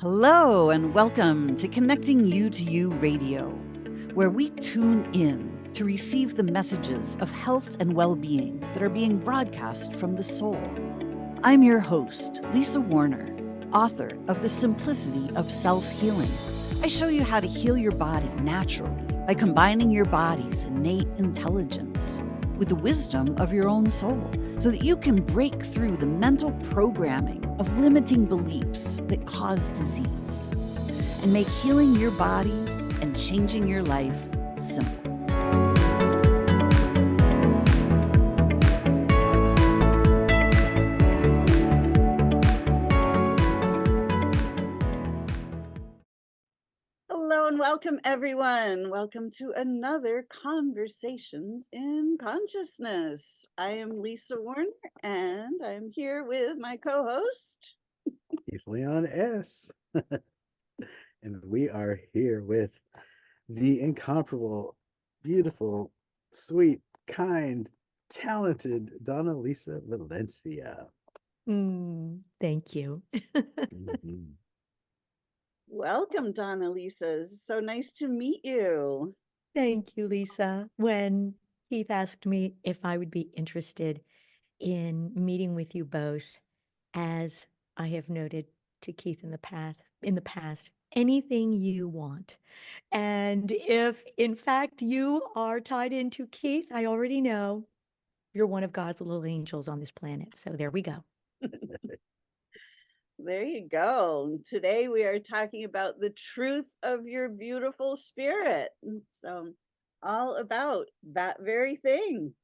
Hello, and welcome to Connecting You to You Radio, where we tune in to receive the messages of health and well being that are being broadcast from the soul. I'm your host, Lisa Warner, author of The Simplicity of Self-Healing. I show you how to heal your body naturally by combining your body's innate intelligence with the wisdom of your own soul, so that you can break through the mental programming of limiting beliefs that cause disease and make healing your body and changing your life simple. Hello and welcome, everyone. Welcome to another Conversations in Consciousness. I am Lisa Warner, and I'm here with my co-host, Leon S. And we are here with the incomparable, beautiful, sweet, kind, talented Donna-Lisa Valencia. Thank you. Mhm. Welcome, Donna-Lisa. It's so nice to meet you. Thank you, Lisa. When Keith asked me if I would be interested in meeting with you both, as I have noted to Keith in the past, anything you want. And if in fact you are tied into Keith, I already know you're one of God's little angels on this planet. So there we go. There you go. Today we are talking about the truth of your beautiful spirit. So, all about that very thing.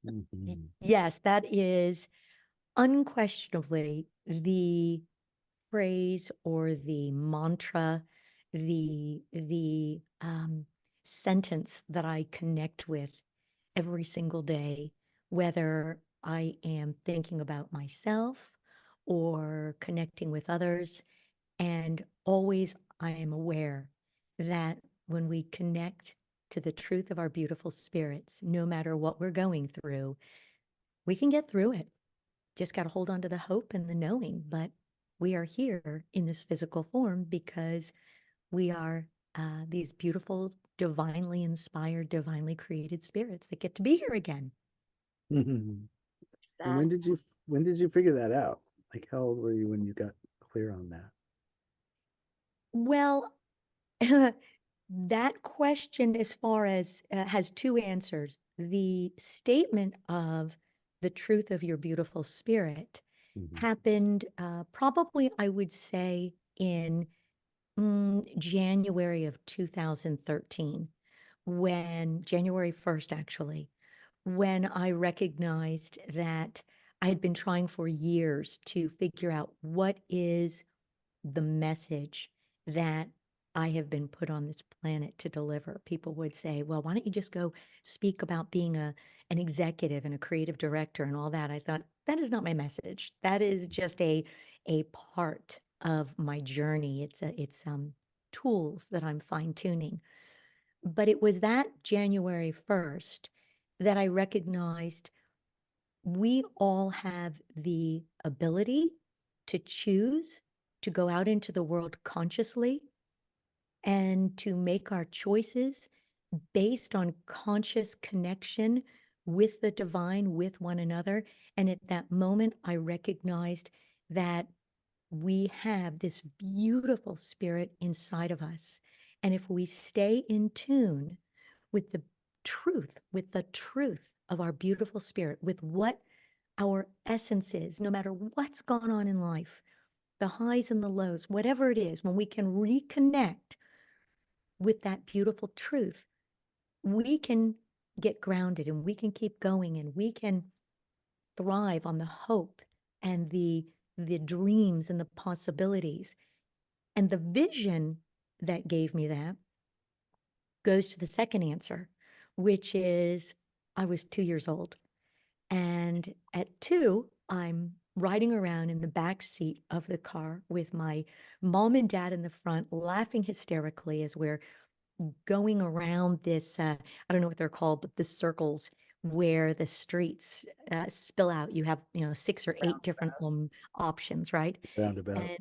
Mhm. Yes, that is unquestionably the phrase or the mantra, the sentence that I connect with every single day, whether I am thinking about myself or connecting with others. And always I am aware that when we connect to the truth of our beautiful spirits, no matter what we're going through, we can get through it. Just got to hold on to the hope and the knowing. But we are here in this physical form because we are these beautiful, divinely inspired, divinely created spirits that get to be here again. And Exactly. when did you figure that out? Like, how old were you when you got clear on that? Well, that question, as far as has two answers. The statement of the truth of your beautiful spirit Mhm. happened probably, I would say, in January of 2013, when January 1st, actually, when I recognized that I had been trying for years to figure out what is the message that I have been put on this planet to deliver. People would say, well, why don't you just go speak about being an executive and a creative director and all that? I thought, that is not my message. That is just a part of my journey. It's tools that I'm fine tuning. But it was that January 1st that I recognized we all have the ability to choose to go out into the world consciously and to make our choices based on conscious connection with the divine, with one another. And at that moment, I recognized that we have this beautiful spirit inside of us. And if we stay in tune with the truth of our beautiful spirit, with what our essence is, no matter what's gone on in life, the highs and the lows, whatever it is, when we can reconnect with that beautiful truth, we can get grounded and we can keep going and we can thrive on the hope and the dreams and the possibilities. And the vision that gave me that goes to the second answer, which is I was 2 years old. And at 2, I'm riding around in the back seat of the car with my mom and dad in the front, laughing hysterically as we're going around this, I don't know what they're called, but the circles where the streets spill out. You have, 6 or 8 different options, right? Roundabout. And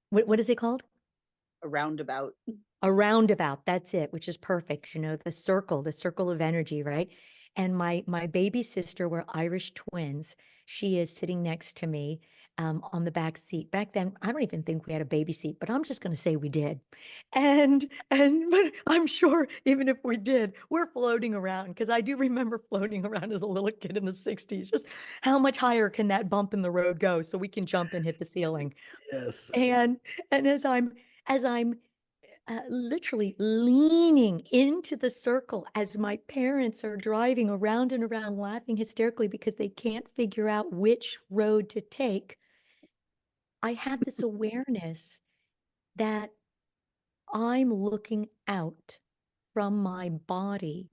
What is it called? A roundabout. A roundabout, that's it, which is perfect. You know, the circle of energy, right? And my baby sister, we're Irish twins. She is sitting next to me on the back seat. Back then, I don't even think we had a baby seat, but I'm just going to say we did. But I'm sure even if we did, we're floating around, because I do remember floating around as a little kid in the 60s. Just how much higher can that bump in the road go so we can jump and hit the ceiling? Yes. And as I'm literally leaning into the circle as my parents are driving around and around, laughing hysterically because they can't figure out which road to take, I had this awareness that I'm looking out from my body,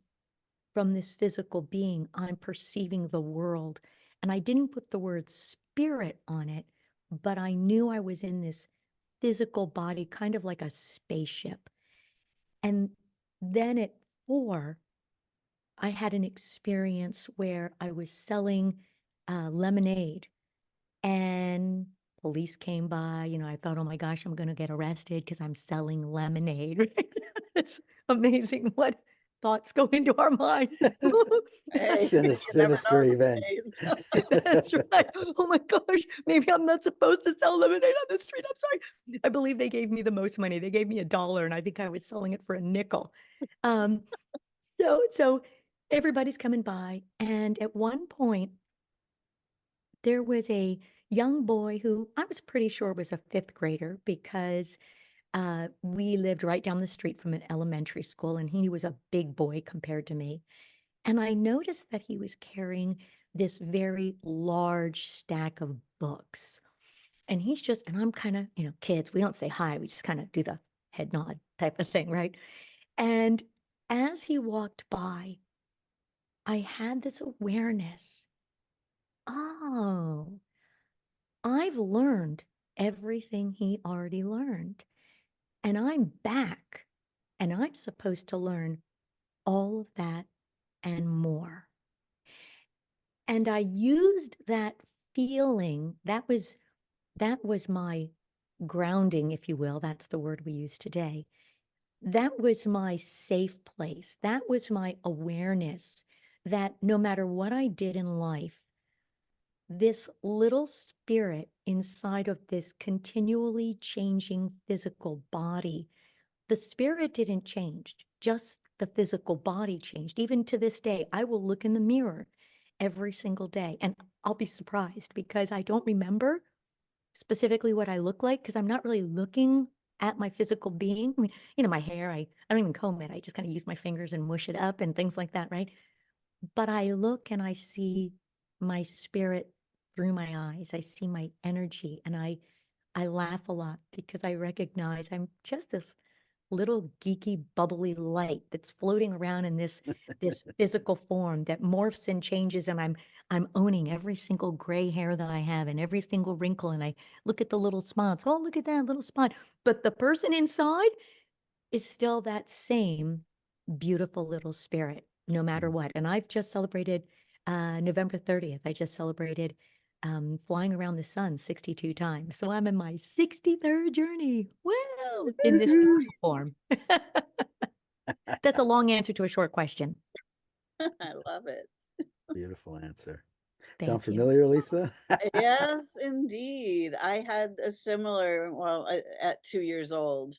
from this physical being. I'm perceiving the world. And I didn't put the word spirit on it, but I knew I was in this physical body, kind of like a spaceship. And then at 4, I had an experience where I was selling lemonade, and police came by. You know, I thought, oh my gosh, I'm going to get arrested because I'm selling lemonade. It's amazing what thoughts go into our mind. Hey, Sinister, you never know sinister these events. days. That's right. Oh my gosh, maybe I'm not supposed to sell lemonade on the street. I'm sorry. I believe they gave me the most money. They gave me $1, and I think I was selling it for a nickel. Um, so everybody's coming by, and at one point there was a young boy who I was pretty sure was a 5th grader, because we lived right down the street from an elementary school, and he was a big boy compared to me. And I noticed that he was carrying this very large stack of books. And I'm kind of, kids, we don't say hi, we just kind of do the head nod type of thing, right? And as he walked by, I had this awareness. Oh, I've learned everything he already learned. And I'm back, and I'm supposed to learn all of that and more. And I used that feeling, that was my grounding, if you will. That's the word we use today. That was my safe place. That was my awareness that no matter what I did in life, this little spirit inside of this continually changing physical body, the spirit didn't change, just the physical body changed. Even to this day, I will look in the mirror every single day, and I'll be surprised because I don't remember specifically what I look like, because I'm not really looking at my physical being. I mean, my hair, I don't even comb it. I just kind of use my fingers and mush it up and things like that, right? But I look and I see my spirit through my eyes. I see my energy, and I laugh a lot because I recognize I'm just this little geeky, bubbly light that's floating around in this physical form that morphs and changes, and I'm owning every single gray hair that I have and every single wrinkle, and I look at the little spots. Oh, look at that little spot. But the person inside is still that same beautiful little spirit, no matter what. And I've just celebrated November 30th. I just celebrated flying around the sun 62 times. So I'm in my 63rd journey. Wow, in this physical form. That's a long answer to a short question. I love it. Beautiful answer. Sound Thank you. familiar, Lisa? Yes, indeed. I had a similar, well, at 2 years old,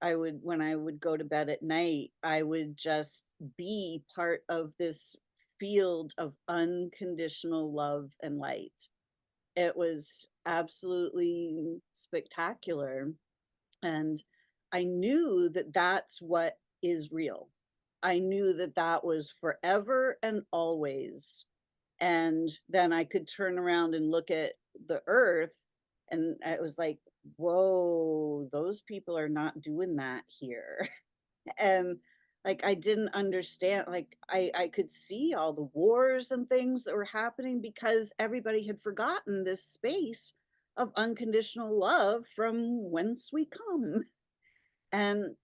when I would go to bed at night, I would just be part of this field of unconditional love and light. It was absolutely spectacular. And I knew that that's what is real. I knew that that was forever and always. And then I could turn around and look at the earth, and it was like, whoa, those people are not doing that here. And like I didn't understand, like I could see all the wars and things that were happening because everybody had forgotten this space of unconditional love from whence we come. And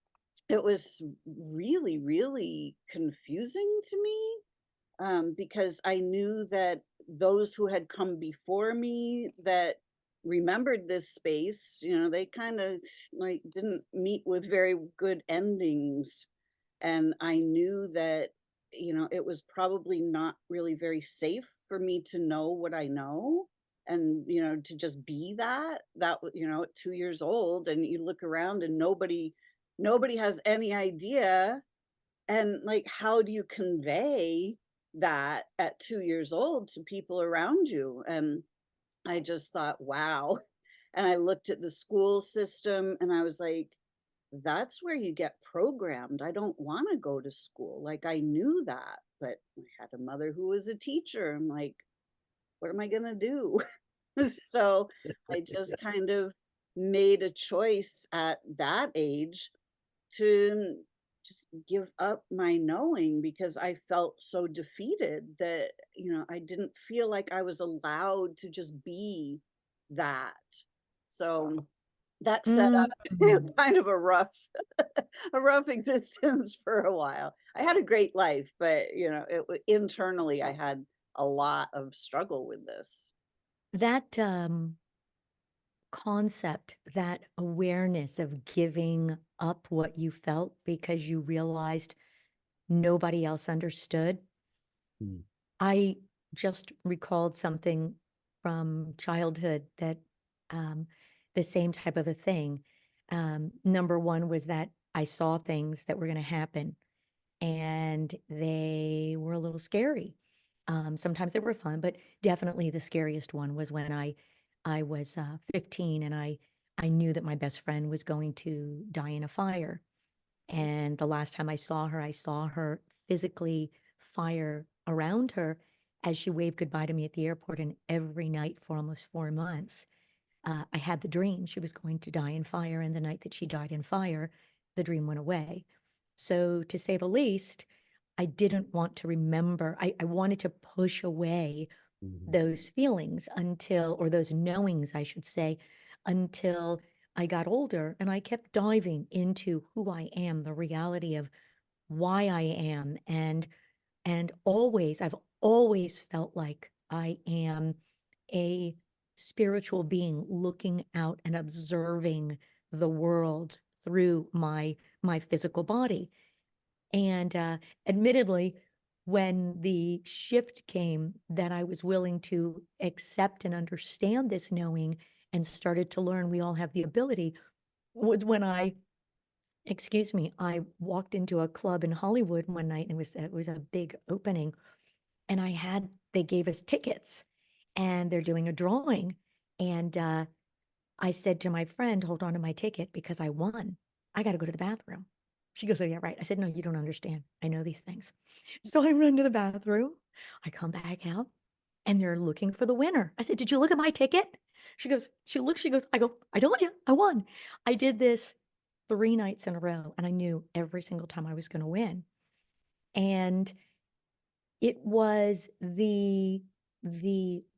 it was really, really confusing to me, because I knew that those who had come before me, that remembered this space. You know, they kind of like didn't meet with very good endings. And I knew that, you know, it was probably not really very safe for me to know what I know. And, you know, to just be you know, at 2 years old, and you look around and nobody has any idea. And like, how do you convey that at 2 years old to people around you? And I just thought, wow. And I looked at the school system and I was like, that's where you get programmed. I don't want to go to school. Like, I knew that, but I had a mother who was a teacher. I'm like, what am I going to do? So I just kind of made a choice at that age to just give up my knowing, because I felt so defeated that, you know, I didn't feel like I was allowed to just be that. So that set up Mm. kind of a rough a rough existence for a while. I had a great life, but you know, internally I had a lot of struggle with this. That concept, that awareness of giving up what you felt because you realized nobody else understood. Mm. I just recalled something from childhood that um, the same type of a thing. Number one was that I saw things that were going to happen and they were a little scary. Sometimes they were fun, but definitely the scariest one was when I was 15 and I knew that my best friend was going to die in a fire. And the last time I saw her physically fire around her as she waved goodbye to me at the airport. And every night for almost 4 months, I had the dream she was going to die in fire. And the night that she died in fire, the dream went away. So, to say the least, I didn't want to remember. I wanted to push away Mhm. those feelings until, or those knowings, I should say, until I got older and I kept diving into who I am, the reality of why I am. And I've always felt like I am a spiritual being looking out and observing the world through my physical body. And admittedly, when the shift came that I was willing to accept and understand this knowing and started to learn we all have the ability, was when I walked into a club in Hollywood one night and it was a big opening, and they gave us tickets and they're doing a drawing. And I said to my friend, hold on to my ticket because I won. I got to go to the bathroom. She goes, oh, yeah, right. I said, no, you don't understand. I know these things. So I run to the bathroom. I come back out and they're looking for the winner. I said, did you look at my ticket? She goes, I go, I told you, I won. I did this 3 nights in a row and I knew every single time I was going to win. And it was the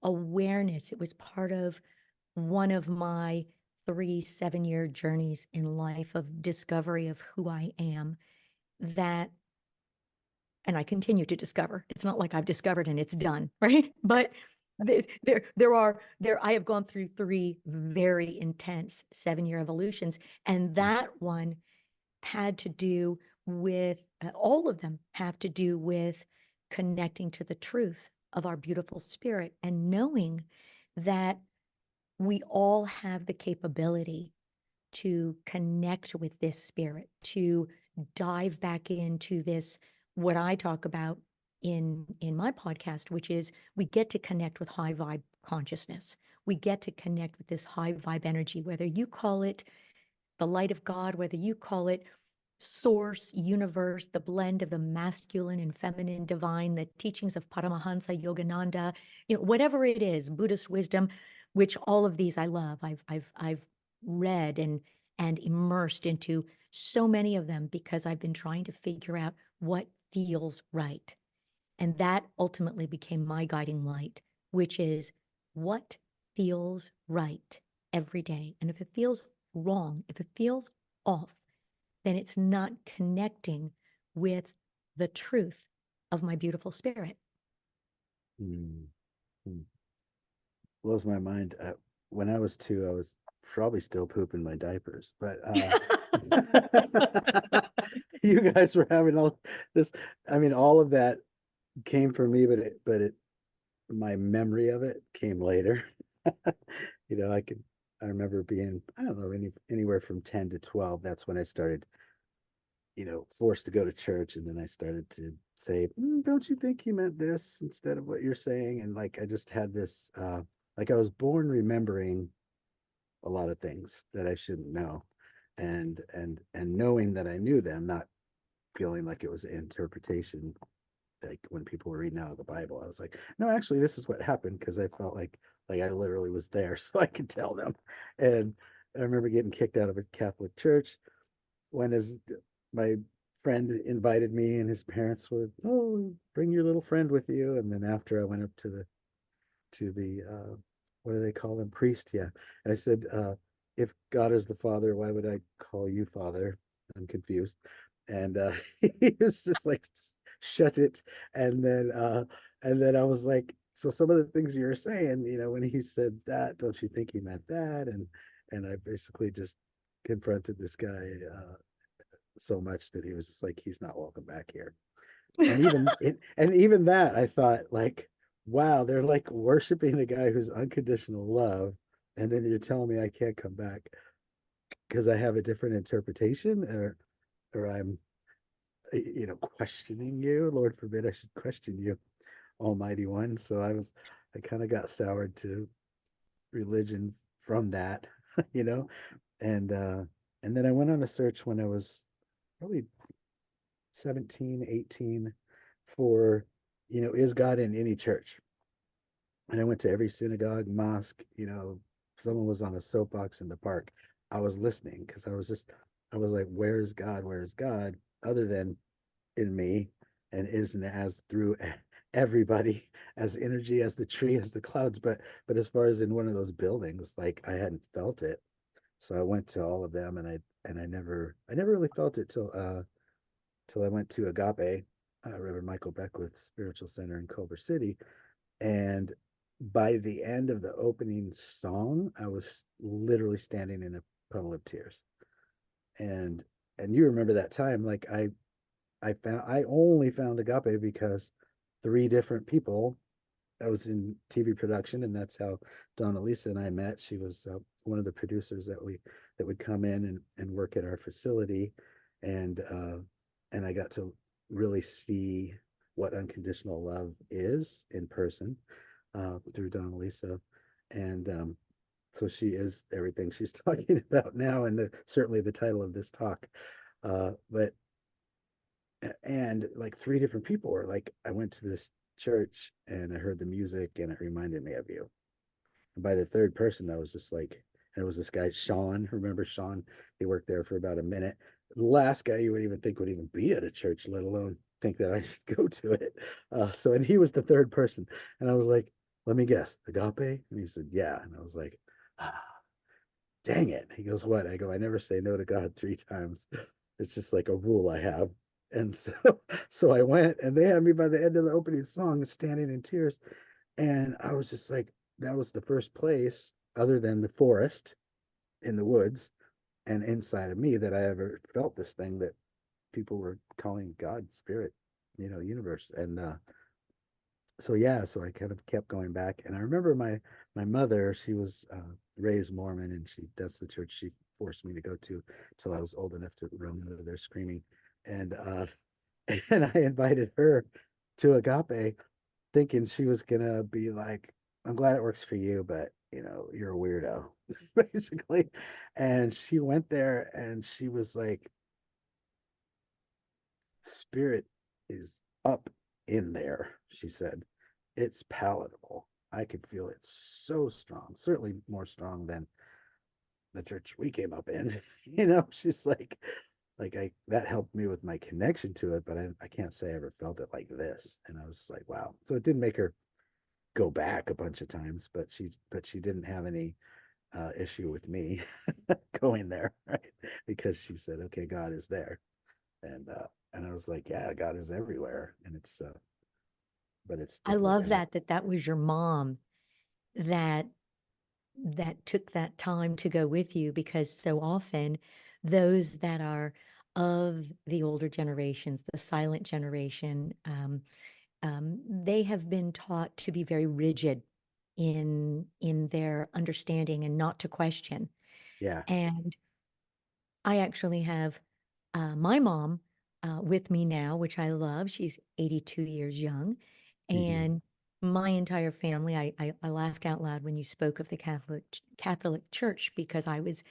awareness. It was part of one of my 3 7-year journeys in life of discovery of who I am, that, and I continue to discover. It's not like I've discovered and it's done, right? But I have gone through 3 very intense 7-year evolutions, and that one had to do with, all of them have to do with connecting to the truth of our beautiful spirit and knowing that we all have the capability to connect with this spirit, to dive back into this, what I talk about in my podcast, which is we get to connect with high vibe consciousness. We get to connect with this high vibe energy, whether you call it the light of God, whether you call it source, universe, the blend of the masculine and feminine divine, the teachings of Paramahansa Yogananda, whatever it is, Buddhist wisdom, which all of these I love. I've read and immersed into so many of them because I've been trying to figure out what feels right. And that ultimately became my guiding light, which is what feels right every day. And if it feels wrong, if it feels off, then it's not connecting with the truth of my beautiful spirit. Mm. Mm. Blows my mind. when I was 2, I was probably still pooping my diapers, but you guys were having all this. I mean, all of that came from me, but my memory of it came later. You know, I remember being, I don't know, anywhere from 10 to 12. That's when I started, forced to go to church. And then I started to say, don't you think he meant this instead of what you're saying? And like, I just had this, like I was born remembering a lot of things that I shouldn't know. And knowing that I knew them, not feeling like it was interpretation. Like when people were reading out of the Bible, I was like, no, actually, this is what happened, because I felt like I literally was there, so I could tell them. And I remember getting kicked out of a Catholic church when as my friend invited me, and his parents were, oh, bring your little friend with you. And then after I went up to the what do they call them, priest? Yeah. And I said, if God is the Father, why would I call you Father? I'm confused. And he was just like, shut it. And then I was like, so some of the things you were saying, when he said that, don't you think he meant that? And I basically just confronted this guy so much that he was just like, he's not welcome back here. And even that, I thought, like, wow, they're like worshiping a guy who's unconditional love, and then you're telling me I can't come back because I have a different interpretation, or I'm questioning you. Lord forbid I should question you, Almighty One. So I kind of got soured to religion from that, you know, and uh, and then I went on a search when I was probably 17, 18 for, is God in any church? And I went to every synagogue, mosque, someone was on a soapbox in the park. I was listening because I was like, where's God? Where's God? Other than in me, and isn't as through everybody, as energy, as the tree, as the clouds. But as far as in one of those buildings, like I hadn't felt it. So I went to all of them, and I never really felt it till I went to Agape, Reverend Michael Beckwith's spiritual center in Culver City. And by the end of the opening song, I was literally standing in a puddle of tears. And and you remember that time, like I only found Agape because three different people. I was in TV production, and that's how Donna-Lisa and I met. She was one of the producers that would come in and work at our facility, and I got to really see what unconditional love is in person through Donna-Lisa, and so she is everything she's talking about now, and certainly the title of this talk. But and like three different people were like, I went to this church and I heard the music and it reminded me of you. And by the third person, I was just like, and it was this guy, Sean. Remember Sean? He worked there for about a minute. The last guy you would even think would even be at a church, let alone think that I should go to it. And he was the third person. And I was like, let me guess, Agape? And he said, yeah. And I was like, ah, dang it. He goes, what? I go, I never say no to God 3 times. It's just like a rule I have. And so, so I went, and they had me by the end of the opening song standing in tears. And I was just like, that was the first place, other than the forest in the woods and inside of me, that I ever felt this thing that people were calling God, spirit, universe. And so yeah, so I kind of kept going back. And I remember my mother, she was raised Mormon, and that's the church she forced me to go to till I was old enough to run out of there screaming. And and I invited her to Agape, thinking she was gonna be like, I'm glad it works for you, but you're a weirdo, basically. And she went there, and she was like, spirit is up in there, she said. It's palatable. I could feel it so strong, certainly more strong than the church we came up in. She's like I that helped me with my connection to it, but I can't say I ever felt it like this. And I was just like, wow. So it didn't make her go back a bunch of times, but she didn't have any issue with me going there, right? Because she said, okay, God is there. And I was like, yeah, God is everywhere. And but it's I definitely love been that was your mom that that took that time to go with you, because so often those that are of the older generations, the silent generation, they have been taught to be very rigid in their understanding and not to question. Yeah. And I actually have my mom with me now, which I love. She's 82 years young. Hmm. And my entire family, I laughed out loud when you spoke of the Catholic Church, because I was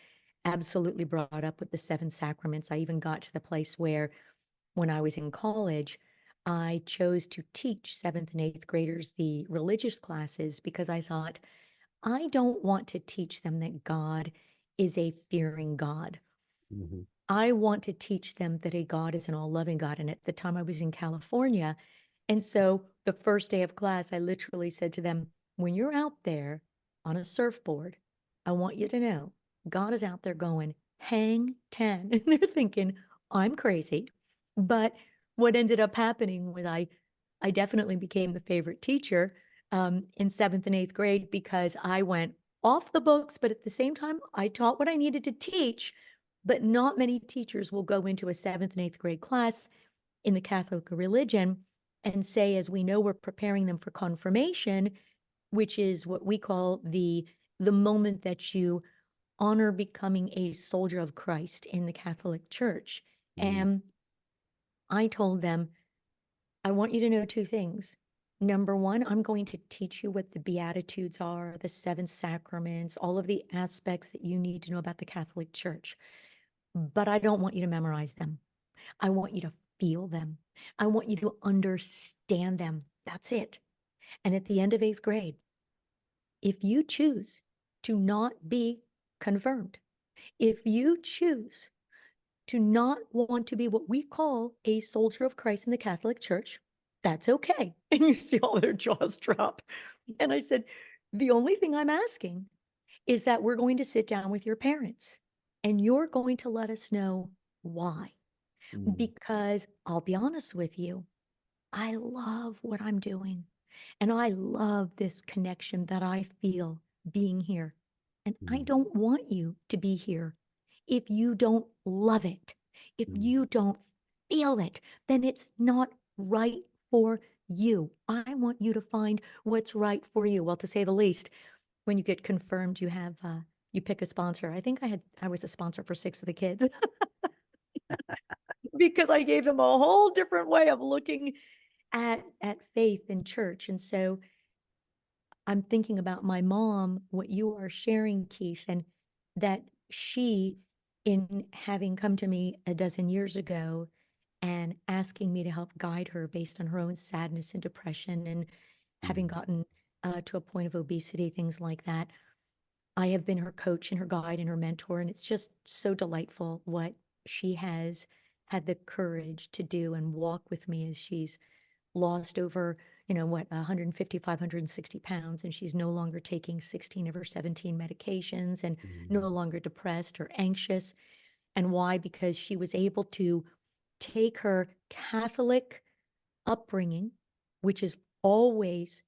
absolutely brought up with the seven sacraments. I even got to the place where, when I was in college, I chose to teach seventh and eighth graders the religious classes, because I thought, I don't want to teach them that God is a fearing God. Hmm. I want to teach them that a God is an all-loving God. And at the time I was in California, and so the first day of class, I literally said to them, when you're out there on a surfboard, I want you to know God is out there going, hang 10. And they're thinking, I'm crazy. But what ended up happening was I definitely became the favorite teacher in seventh and eighth grade, because I went off the books, but at the same time, I taught what I needed to teach. But not many teachers will go into a seventh and eighth grade class in the Catholic religion and say, as we know, we're preparing them for confirmation, which is what we call the moment that you honor becoming a soldier of Christ in the Catholic Church. Hmm. And I told them, I want you to know two things. Number one, I'm going to teach you what the Beatitudes are, the seven sacraments, all of the aspects that you need to know about the Catholic Church. But I don't want you to memorize them. I want you to feel them. I want you to understand them. That's it. And at the end of eighth grade, if you choose to not be confirmed, if you choose to not want to be what we call a soldier of Christ in the Catholic Church, that's okay. And you see all their jaws drop. And I said, the only thing I'm asking is that we're going to sit down with your parents and you're going to let us know why. Hmm. Because I'll be honest with you, I love what I'm doing. And I love this connection that I feel being here. And I Hmm. don't want you to be here if you don't love it. If Hmm. you don't feel it, then it's not right for you. I want you to find what's right for you. Well, to say the least, when you get confirmed, you pick a sponsor. I think I was a sponsor for 6 of the kids because I gave them a whole different way of looking at faith and church. And so I'm thinking about my mom, what you are sharing, Keith, and that she, in having come to me a dozen years ago and asking me to help guide her based on her own sadness and depression, and having Hmm. gotten to a point of obesity, things like that, I have been her coach and her guide and her mentor. And it's just so delightful what she has had the courage to do and walk with me as she's lost over, 150, 560 pounds. And she's no longer taking 16 of her 17 medications and no Hmm. longer depressed or anxious. And why? Because she was able to take her Catholic upbringing, which is always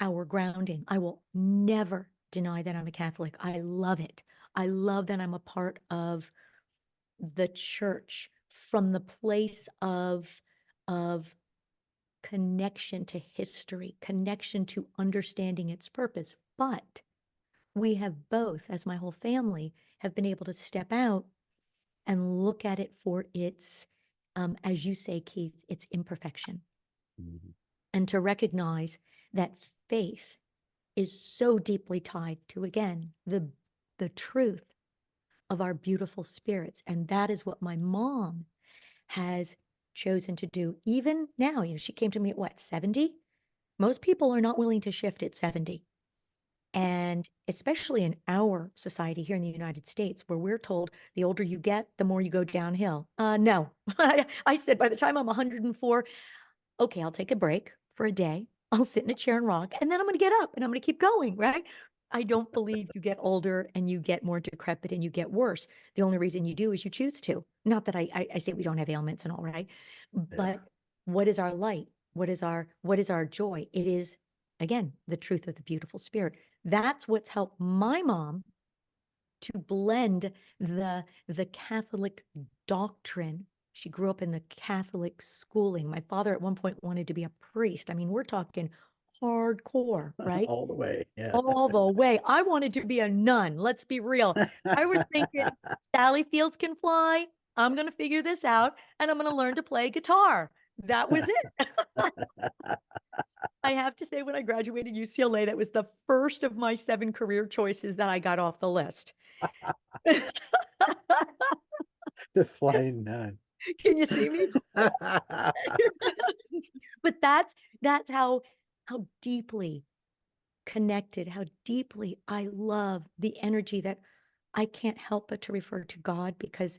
our grounding. I will never deny that I'm a Catholic. I love it. I love that I'm a part of the church from the place of connection to history, connection to understanding its purpose. But we have both, as my whole family, have been able to step out and look at it for its, as you say, Keith, its imperfection, Hmm. and to recognize that faith is so deeply tied to, again, the truth of our beautiful spirits. And that is what my mom has chosen to do. Even now, she came to me at what, 70? Most people are not willing to shift at 70. And especially in our society here in the United States, where we're told the older you get, the more you go downhill. No, I said by the time I'm 104, okay, I'll take a break for a day. I'll sit in a chair and rock, and then I'm going to get up and I'm going to keep going, right? I don't believe you get older and you get more decrepit and you get worse. The only reason you do is you choose to. Not that I say we don't have ailments and all, right? Yeah. But what is our light? What is our joy? It is again, the truth of the beautiful spirit. That's what's helped my mom to blend the Catholic doctrine. She grew up in the Catholic schooling. My father at one point wanted to be a priest. I mean, we're talking hardcore, right? All the way. Yeah. All the way. I wanted to be a nun. Let's be real. I was thinking, Sally Fields can fly. I'm going to figure this out and I'm going to learn to play guitar. That was it. I have to say, when I graduated UCLA, that was the first of my 7 career choices that I got off the list. The flying nun. Can you see me? But that's how deeply connected, how deeply I love the energy that I can't help but to refer to God, because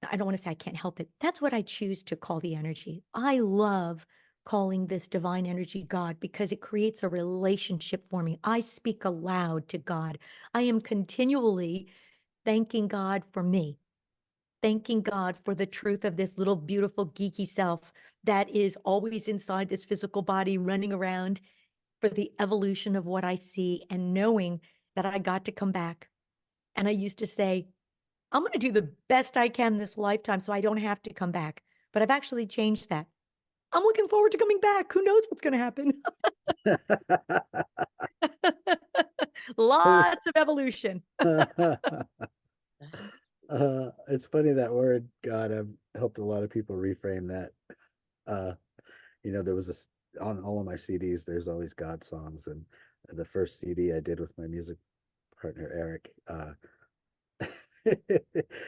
I don't want to say I can't help it. That's what I choose to call the energy. I love calling this divine energy God because it creates a relationship for me. I speak aloud to God. I am continually thanking God for me, thanking God for the truth of this little beautiful geeky self that is always inside this physical body running around, for the evolution of what I see, and knowing that I got to come back. And I used to say, I'm going to do the best I can this lifetime so I don't have to come back. But I've actually changed that. I'm looking forward to coming back. Who knows what's going to happen? Lots of evolution. It's funny, that word God. I've helped a lot of people reframe that. There was on all of my CDs, there's always God songs, and the first CD I did with my music partner Eric,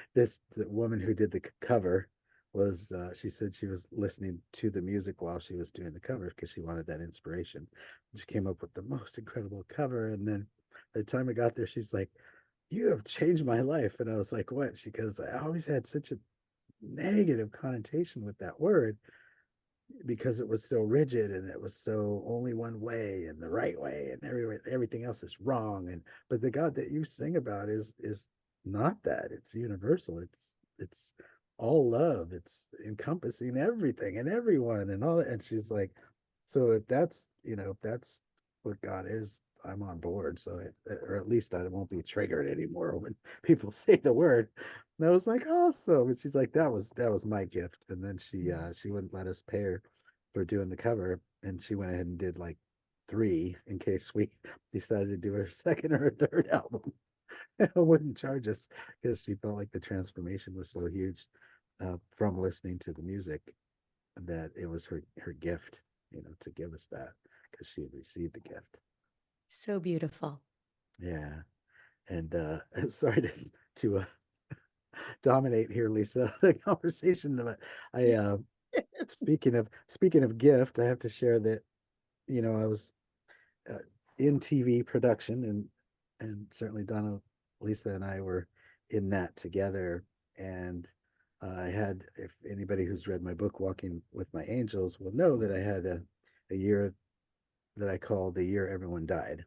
the woman who did the cover was, she said she was listening to the music while she was doing the cover because she wanted that inspiration. She came up with the most incredible cover, and then by the time I got there, she's like, "You have changed my life." And I was like, "What?" She goes, "I always had such a negative connotation with that word because it was so rigid and it was so only one way and the right way, and everything else is wrong. And but the God that you sing about is not that. It's universal. It's all love. It's encompassing everything and everyone and all that." And she's like, "So if that's what God is, I'm on board. So or at least I won't be triggered anymore when people say the word." And I was like, "Awesome." And she's like, that was my gift." And then she wouldn't let us pay her for doing the cover, and she went ahead and did like 3 in case we decided to do a second or a third album. And wouldn't charge us because she felt like the transformation was so huge, from listening to the music, that it was her gift, to give us that, because she had received a gift. So beautiful. Yeah. And sorry to dominate here, Lisa, the conversation, but I speaking of gift, I have to share that I was, uh, in TV production, and certainly Donna, Lisa, and I were in that together. And I had, if anybody who's read my book, Walking with My Angels, will know that I had a year that I call the year everyone died,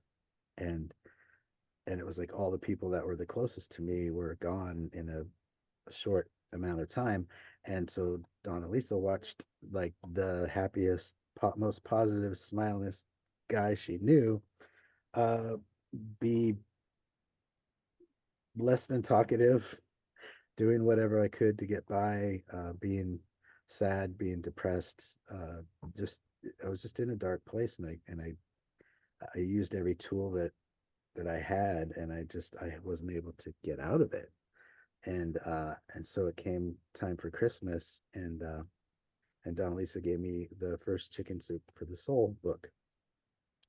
and it was like all the people that were the closest to me were gone in a short amount of time. And so Donna-Lisa watched like the happiest, most positive, smilingest guy she knew, uh, be less than talkative, doing whatever I could to get by, being sad, being depressed, just I was just in a dark place, and I used every tool that I had, and I wasn't able to get out of it. And so it came time for Christmas, and Donna-Lisa gave me the first Chicken Soup for the Soul book.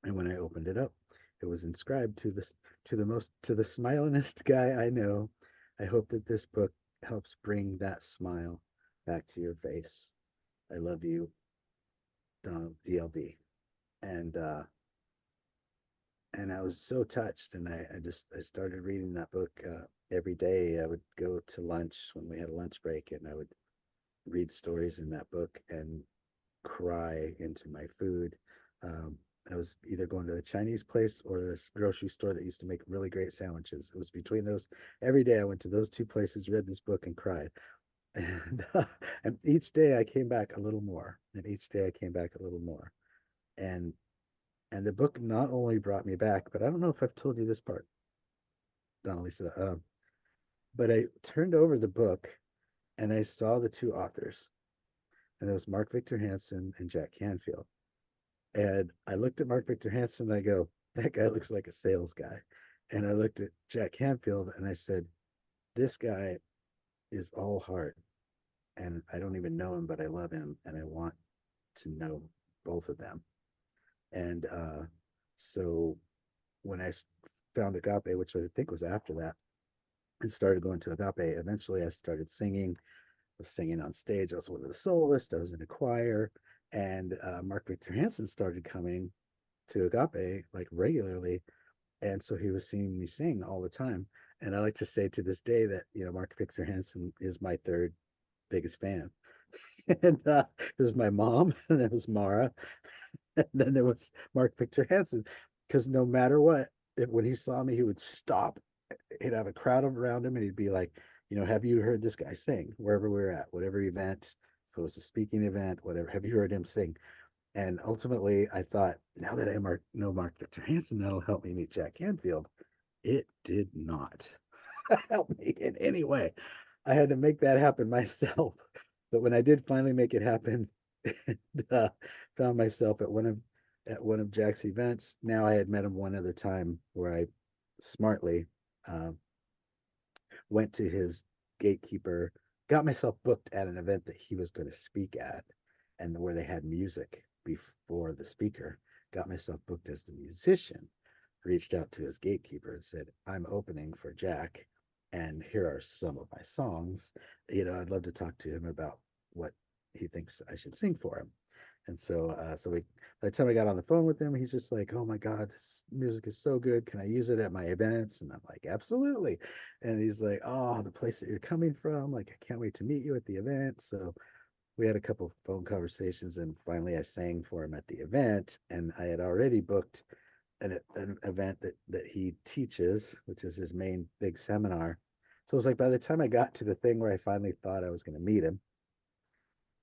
And when I opened it up, it was inscribed, to the smilingest guy I know. I hope that this book helps bring that smile back to your face. I love you, Donald DLV. And I was so touched, and I started reading that book, every day. I would go to lunch when we had a lunch break, and I would read stories in that book and cry into my food. Um, I was either going to a Chinese place or this grocery store that used to make really great sandwiches. It was between those. Every day I went to those 2 places, read this book, and cried. And and each day I came back a little more, and each day I came back a little more. And And the book not only brought me back, but I don't know if I've told you this part, Donna-Lisa, but I turned over the book and I saw the two authors, and it was Mark Victor Hansen and Jack Canfield. And I looked at Mark Victor Hansen and I go, that guy looks like a sales guy. And I looked at Jack Canfield and I said, this guy is all heart. And I don't even know him, but I love him and I want to know both of them. And so when I found Agape, which I think was after that, and started going to Agape, eventually I started singing. I was singing on stage. I was one of the soloists. I was in a choir. And Mark Victor Hansen started coming to Agape like regularly. And so he was seeing me sing all the time. And I like to say to this day that, Mark Victor Hansen is my third biggest fan. And it was my mom, and it was Mara, and then there was Mark Victor Hansen. Because no matter what, when he saw me, he would stop. He'd have a crowd around him, and he'd be like, have you heard this guy sing wherever we we're at, whatever event, if it was a speaking event, whatever, have you heard him sing? And ultimately, I thought, now that I know Mark Victor Hansen, that'll help me meet Jack Canfield. It did not help me in any way. I had to make that happen myself. But when I did finally make it happen, and found myself at one of Jack's events. Now I had met him one other time where I smartly uh, went to his gatekeeper, got myself booked at an event that he was going to speak at, and where they had music before the speaker. Got myself booked as the musician. Reached out to his gatekeeper and said, "I'm opening for Jack, and here are some of my songs. I'd love to talk to him about what he thinks I should sing for him." And so by the time I got on the phone with him, he's just like, "Oh my God, this music is so good. Can I use it at my events?" And I'm like, "Absolutely." And he's like, "Oh, the place that you're coming from, like, I can't wait to meet you at the event." So we had a couple of phone conversations, and finally I sang for him at the event. And I had already booked an event that he teaches, which is his main big seminar. So it was like by the time I got to the thing where I finally thought I was going to meet him,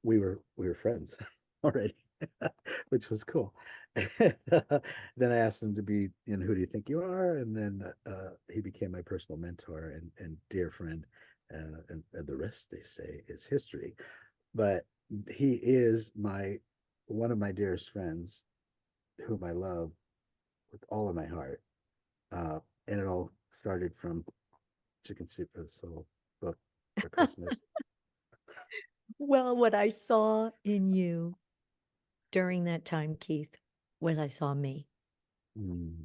we were friends already, which was cool. Then I asked him to be in Who Do You Think You Are? And then he became my personal mentor and dear friend. And the rest, they say, is history. But he is one of my dearest friends, whom I love with all of my heart. And it all started from Chicken Soup for the Soul book for Christmas. Well, what I saw in you during that time, Keith, was I saw me. Mm,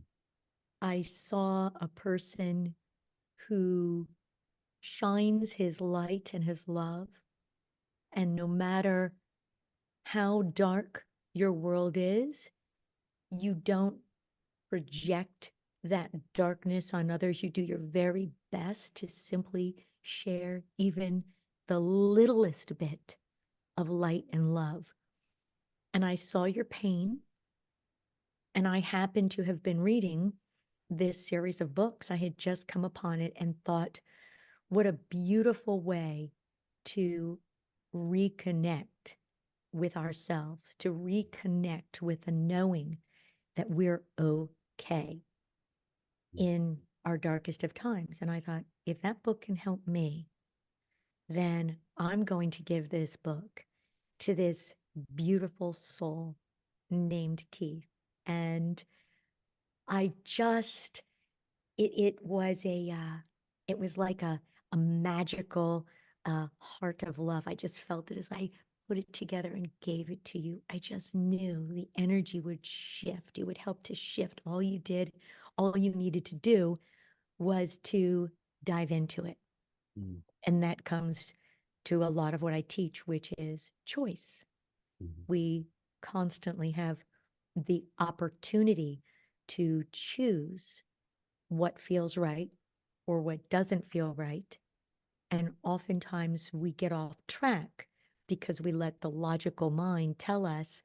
I saw a person who shines his light and his love. And no matter how dark your world is, you don't project that darkness on others. You do your very best to simply share even the littlest bit of light and love. And I saw your pain, and I happened to have been reading this series of books. I had just come upon it and thought, what a beautiful way to reconnect with ourselves, to reconnect with the knowing that we're okay in our darkest of times. And I thought, if that book can help me, then I'm going to give this book to this beautiful soul named Keith. And I just, it was it was like a magical heart of love. I just felt it as I put it together and gave it to you. I just knew the energy would shift. It would help to shift. All you needed to do was to dive into it. mm, And that comes to a lot of what I teach, which is choice. mm, We constantly have the opportunity to choose what feels right or what doesn't feel right. And oftentimes we get off track because we let the logical mind tell us,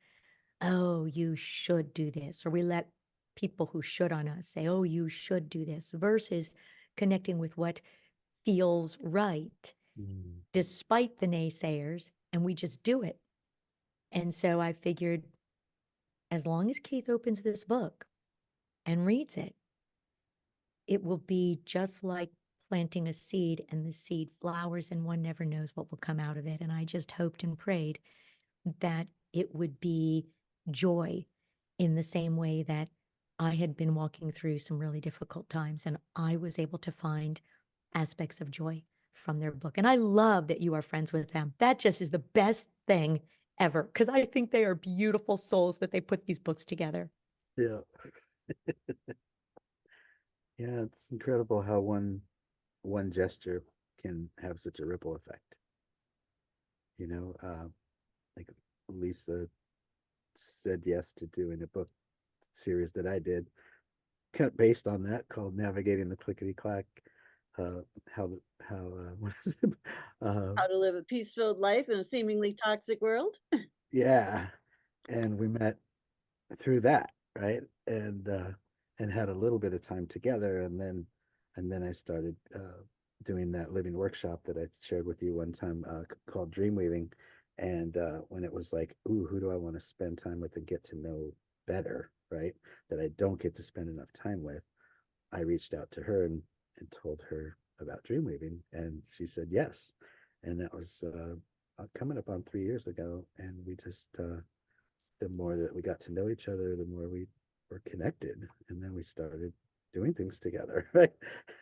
oh, you should do this. Or we let people who should on us say, oh, you should do this, versus connecting with what feels right mm. despite the naysayers, and we just do it. And so I figured as long as Keith opens this book and reads it, it will be just like planting a seed, and the seed flowers and one never knows what will come out of it. And I just hoped and prayed that it would be joy in the same way that I had been walking through some really difficult times, and I was able to find aspects of joy from their book. And I love that you are friends with them. That just is the best thing ever, because I think they are beautiful souls that they put these books together. Yeah. Yeah, it's incredible how one gesture can have such a ripple effect. You know, like Lisa said yes to doing a book series that I did, kind of based on that, called Navigating the Clickety Clack. What is it? How to live a peace-filled life in a seemingly toxic world. Yeah, and we met through that, right? And had a little bit of time together, and then I started doing that living workshop that I shared with you one time, called Dream Weaving. And when it was like, ooh, who do I want to spend time with and get to know better, right? That I don't get to spend enough time with. I reached out to her and told her about Dream Weaving, and she said yes. And that was coming up on 3 years ago, and we just the more that we got to know each other, the more we were connected. And then we started doing things together, right?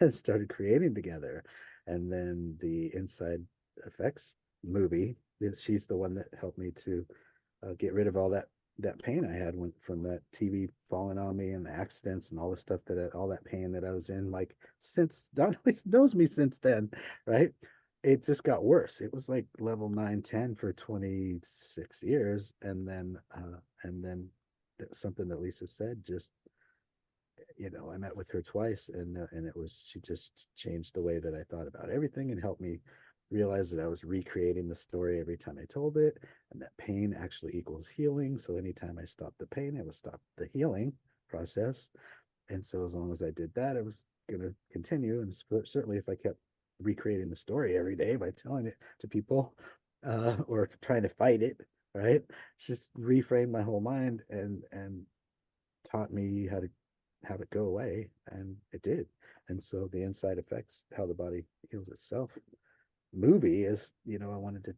And started creating together. And then the Inside Effects movie, she's the one that helped me to get rid of all that pain I had from that TV falling on me and the accidents and all the stuff all that pain that I was in. Like, since Donna-Lisa knows me since then, right? It just got worse. It was like level 9, 10 for 26 years. And then something that Lisa said, just, I met with her twice, and she just changed the way that I thought about everything and helped me realize that I was recreating the story every time I told it, and that pain actually equals healing. So anytime I stopped the pain, I would stop the healing process. And so as long as I did that, I was going to continue. And certainly if I kept recreating the story every day by telling it to people, or trying to fight it, right? It's just reframed my whole mind and taught me how to have it go away, and it did. And so the Inside Effects, how the body heals itself movie is, I wanted to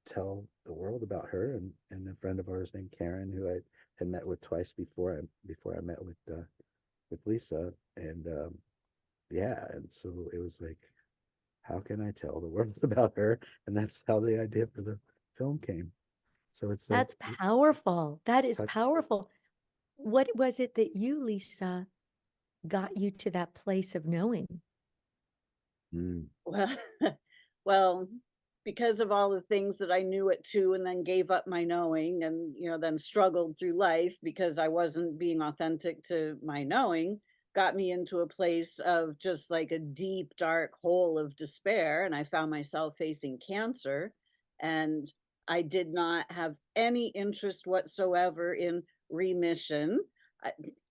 tell the world about her, and a friend of ours named Karen, who I had met with twice before I met with Lisa. And yeah, and so it was like, how can I tell the world about her? And that's how the idea for the film came. So it's a That's powerful. That is touch. powerful. What was it that you, Lisa, got you to that place of knowing? Well, well, because of all the things that I knew at 2 and then gave up my knowing, and then struggled through life because I wasn't being authentic to my knowing, got me into a place of just like a deep, dark hole of despair. And I found myself facing cancer. And I did not have any interest whatsoever in remission.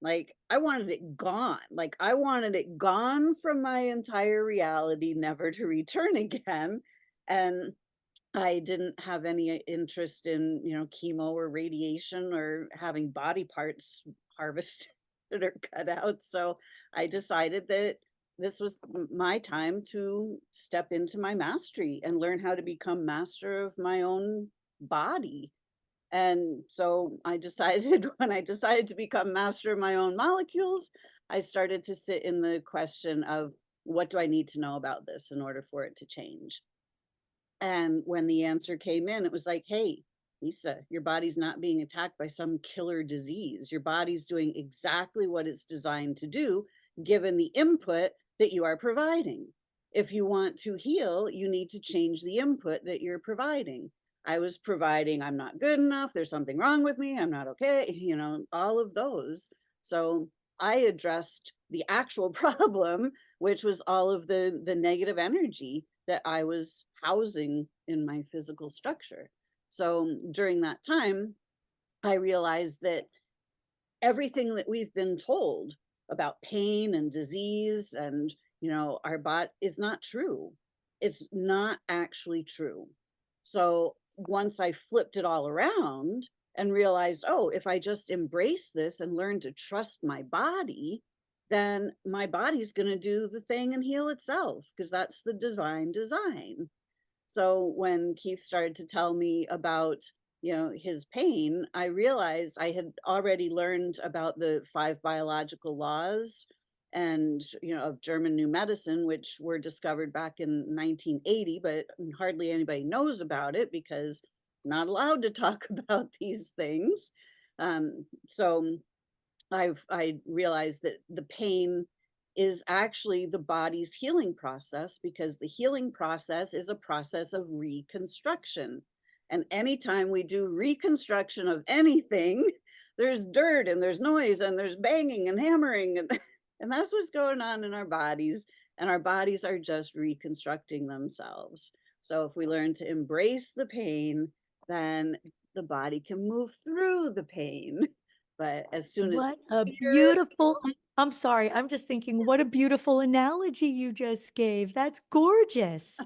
I, I wanted it gone. Like, I wanted it gone from my entire reality, never to return again. And I didn't have any interest in, chemo or radiation or having body parts harvested or cut out. So I decided that this was my time to step into my mastery and learn how to become master of my own body. And so I decided, when I decided to become master of my own molecules, I started to sit in the question of, what do I need to know about this in order for it to change? And when the answer came in, it was like, hey, Lisa, your body's not being attacked by some killer disease. Your body's doing exactly what it's designed to do, given the input that you are providing. If you want to heal, you need to change the input that you're providing. I was providing, I'm not good enough, there's something wrong with me, I'm not okay, all of those. So I addressed the actual problem, which was all of the negative energy that I was housing in my physical structure. So during that time, I realized that everything that we've been told about pain and disease and, our body is not true. It's not actually true. So once I flipped it all around and realized, oh, if I just embrace this and learn to trust my body, then my body's going to do the thing and heal itself, because that's the divine design. So when Keith started to tell me about, his pain, I realized I had already learned about the 5 biological laws and, of German new medicine, which were discovered back in 1980, but hardly anybody knows about it because not allowed to talk about these things. So I realized that the pain is actually the body's healing process, because the healing process is a process of reconstruction. And anytime we do reconstruction of anything, there's dirt and there's noise and there's banging and hammering and and that's what's going on in our bodies, and our bodies are just reconstructing themselves. So if we learn to embrace the pain, then the body can move through the pain. But as soon as What a fear, beautiful, I'm sorry, I'm just thinking, what a beautiful analogy you just gave. That's gorgeous.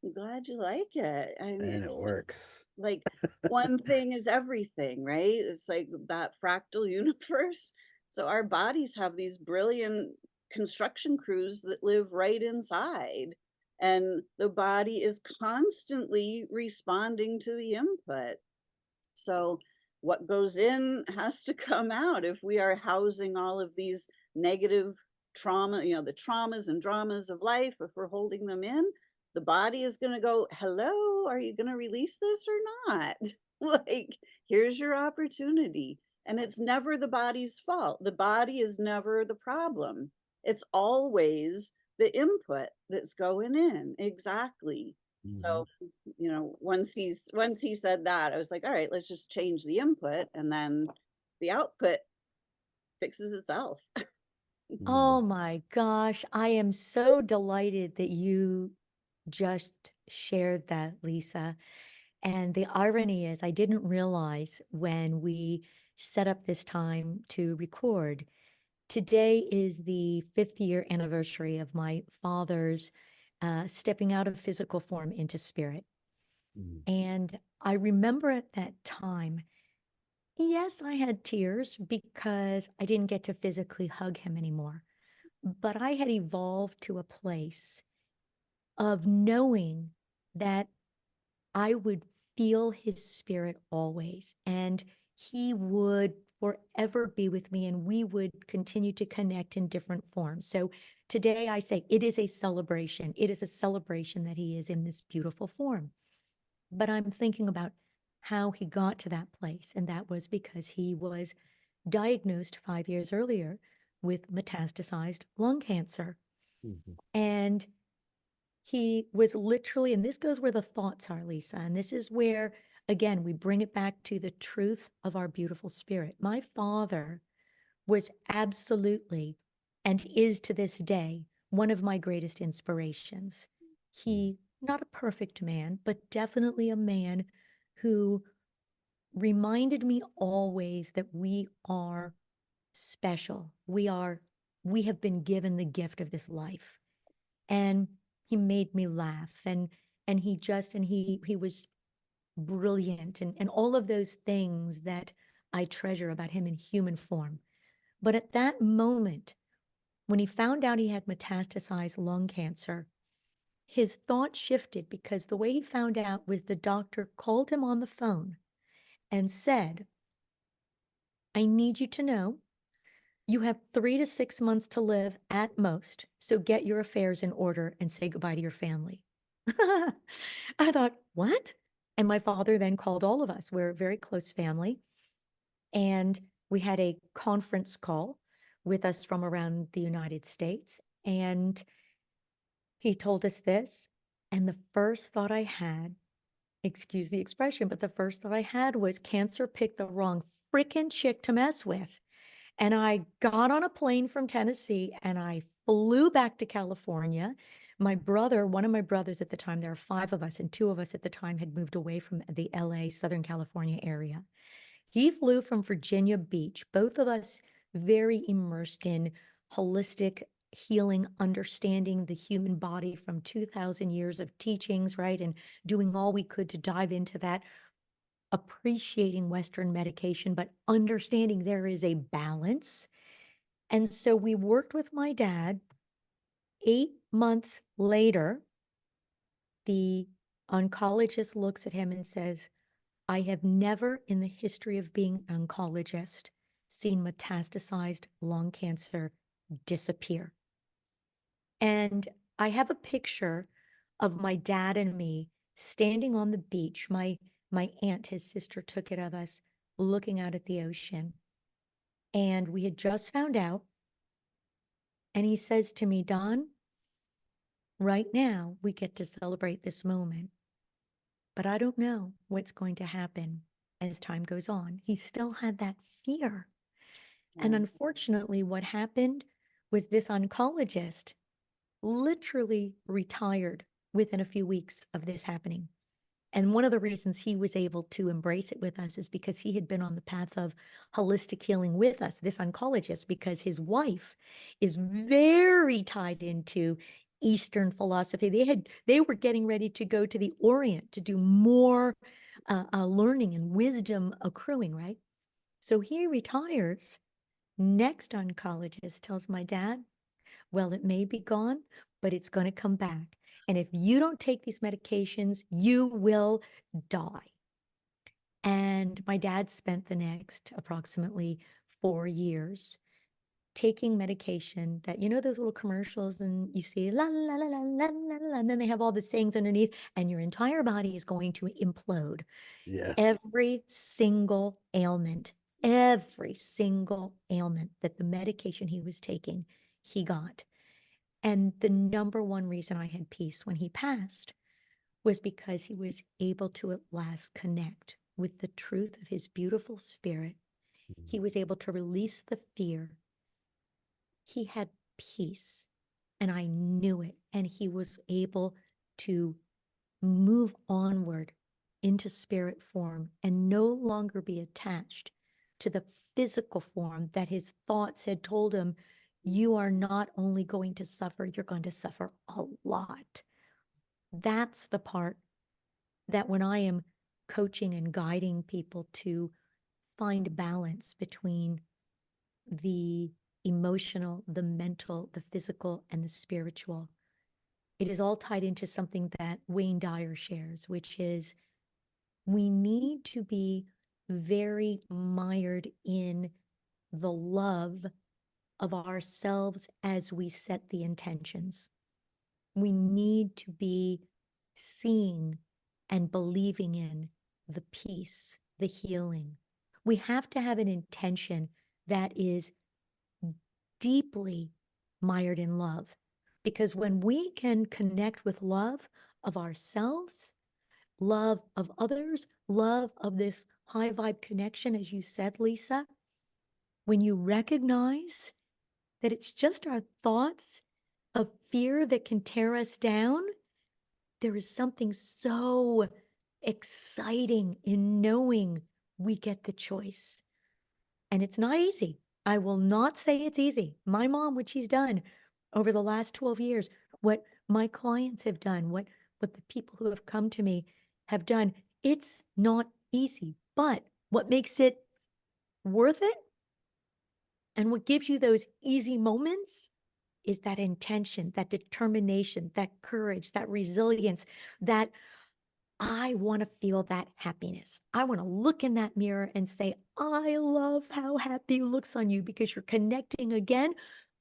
I'm glad you like it. I mean, And it it's just works. like one thing is everything, right? It's like that fractal universe. So our bodies have these brilliant construction crews that live right inside. And the body is constantly responding to the input. So what goes in has to come out. If we are housing all of these negative trauma, the traumas and dramas of life, if we're holding them in, the body is going to go, hello, are you going to release this or not? Like, here's your opportunity. And it's never the body's fault. The body is never the problem. It's always the input that's going in. Exactly. Hmm. So, once he said that, I was like, all right, let's just change the input and then the output fixes itself. Oh my gosh, I am so delighted that you just shared that, Lisa. And the irony is, I didn't realize when we set up this time to record. Today is the 5th-year anniversary of my father's stepping out of physical form into spirit. Mm. And I remember at that time, yes, I had tears because I didn't get to physically hug him anymore. But I had evolved to a place of knowing that I would feel his spirit always, and he would forever be with me, and we would continue to connect in different forms. So today I say it is a celebration. It is a celebration that he is in this beautiful form. But I'm thinking about how he got to that place, and that was because he was diagnosed 5 years earlier with metastasized lung cancer. Mhm. And he was literally, and this goes where the thoughts are, Lisa, and this is where, again, we bring it back to the truth of our beautiful spirit. My father was absolutely, and is to this day, one of my greatest inspirations. Mm. He, not a perfect man, but definitely a man who reminded me always that we are special. We have been given the gift of this life. And he made me laugh, and he was brilliant, and all of those things that I treasure about him in human form. But at that moment, when he found out he had metastasized lung cancer, his thought shifted, because the way he found out was the doctor called him on the phone and said, I need you to know you have 3 to 6 months to live at most, so get your affairs in order and say goodbye to your family. I thought, what? And my father then called all of us. We're a very close family. And we had a conference call with us from around the United States. And he told us this. And the first thought I had, excuse the expression, but the first thought I had was cancer picked the wrong freaking chick to mess with. And I got on a plane from Tennessee and I flew back to California. My brother, one of my brothers at the time, there were 5 of us, and 2 of us at the time had moved away from the LA, Southern California area. He flew from Virginia Beach, both of us very immersed in holistic healing, understanding the human body from 2,000 years of teachings, right? And doing all we could to dive into that. appreciating Western medication, but understanding there is a balance. And so we worked with my dad. 8 months later, the oncologist looks at him and says, I have never in the history of being an oncologist seen metastasized lung cancer disappear. And I have a picture of my dad and me standing on the beach. My aunt, his sister, took it of us looking out at the ocean. And we had just found out. And he says to me, Don, right now we get to celebrate this moment, but I don't know what's going to happen as time goes on. He still had that fear. And Yeah. unfortunately, what happened was this oncologist literally retired within a few weeks of this happening. And one of the reasons he was able to embrace it with us is because he had been on the path of holistic healing with us, this oncologist, because his wife is very tied into Eastern philosophy. They were getting ready to go to the Orient to do more learning and wisdom accruing, right? So he retires. Next oncologist tells my dad, well, it may be gone, but it's going to come back. And if you don't take these medications, you will die. And my dad spent the next approximately 4 years taking medication that, you know, those little commercials and you see la la la la la la la, and then they have all the sayings underneath, and your entire body is going to implode. Yeah. Every single ailment that the medication he was taking, he got. And the number one reason I had peace when he passed was because he was able to at last connect with the truth of his beautiful spirit. He was able to release the fear. He had peace, and I knew it. And he was able to move onward into spirit form and no longer be attached to the physical form that his thoughts had told him, you are not only going to suffer, you're going to suffer a lot. That's the part that when I am coaching and guiding people to find balance between the emotional, the mental, the physical, and the spiritual, it is all tied into something that Wayne Dyer shares, which is we need to be very mired in the love of ourselves as we set the intentions. We need to be seeing and believing in the peace, the healing. We have to have an intention that is deeply mired in love. Because when we can connect with love of ourselves, love of others, love of this high vibe connection, as you said, Lisa, when you recognize that it's just our thoughts of fear that can tear us down, there is something so exciting in knowing we get the choice. And it's not easy. I will not say it's easy. My mom, what she's done over the last 12 years, what my clients have done, what the people who have come to me have done, it's not easy. But what makes it worth it and what gives you those easy moments is that intention, that determination, that courage, that resilience, that I want to feel that happiness. I want to look in that mirror and say, I love how happy looks on you because you're connecting again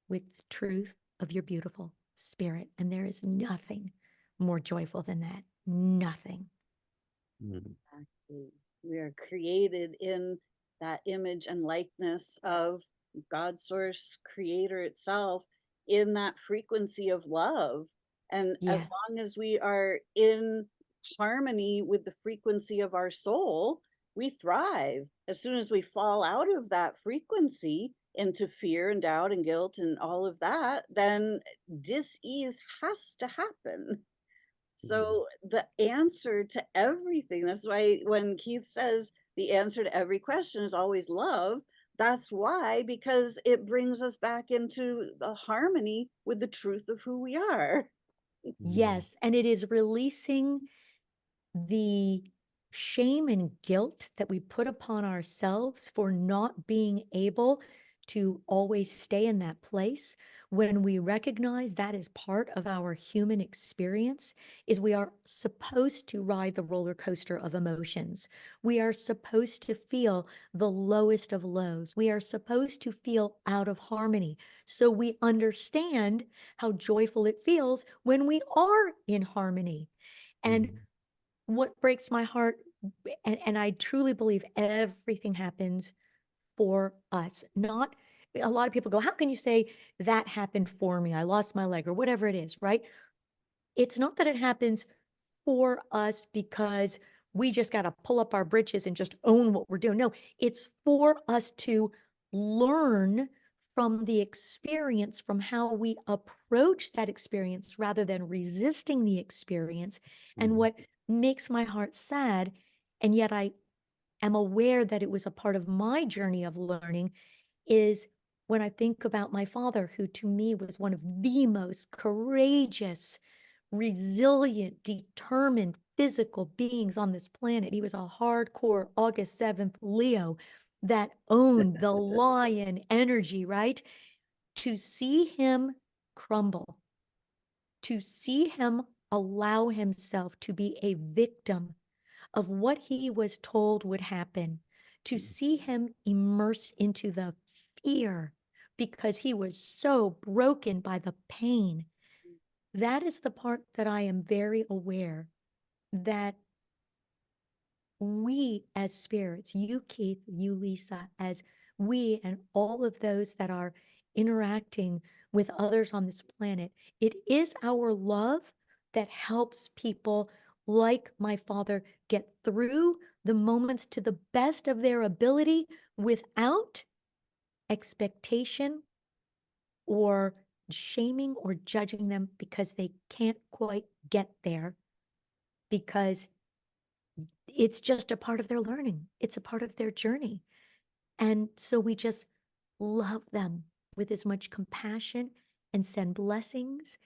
with the truth of your beautiful spirit. And there is nothing more joyful than that. Nothing. Exactly. We are created in that image and likeness of God source creator itself in that frequency of love. And as Yes. long as we are in harmony with the frequency of our soul, we thrive. As soon as we fall out of that frequency into fear and doubt and guilt and all of that, then dis-ease has to happen. So the answer to everything, that's why when Keith says the answer to every question is always love, that's why, because it brings us back into the harmony with the truth of who we are. Yes. And it is releasing the shame and guilt that we put upon ourselves for not being able to always stay in that place, when we recognize that is part of our human experience, is we are supposed to ride the roller coaster of emotions. We are supposed to feel the lowest of lows. We are supposed to feel out of harmony. So we understand how joyful it feels when we are in harmony. And Mhm. what breaks my heart, and I truly believe everything happens for us. Not a lot of people go, how can you say that happened for me? I lost my leg or whatever it is, right? It's not that it happens for us because we just got to pull up our britches and just own what we're doing. No, it's for us to learn from the experience, from how we approach that experience rather than resisting the experience. And Mhm. what makes my heart sad, and yet I am aware that it was a part of my journey of learning, is when I think about my father, who to me was one of the most courageous, resilient, determined physical beings on this planet. He was a hardcore August 7th Leo that owned the lion energy, right? To see him crumble, to see him allow himself to be a victim of what he was told would happen, to see him immerse into the fear because he was so broken by the pain. That is the part that I am very aware that we as spirits, you, Keith, you, Lisa, as we and all of those that are interacting with others on this planet, it is our love that helps people like my father get through the moments to the best of their ability without expectation or shaming or judging them because they can't quite get there, because it's just a part of their learning. It's a part of their journey. And so we just love them with as much compassion and send blessings,